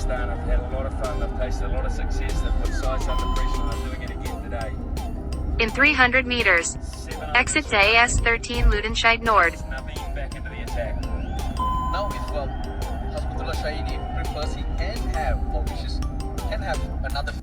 start. I've had a lot of fun. I've tasted a lot of success. They've put sights under pressure, and I'm doing it again today. In 300 meters, exit to AS13 Ludenscheid Nord. Numbing back into the attack. Now if Hasbullah Shahidi prefers, he can have, or wishes, can have another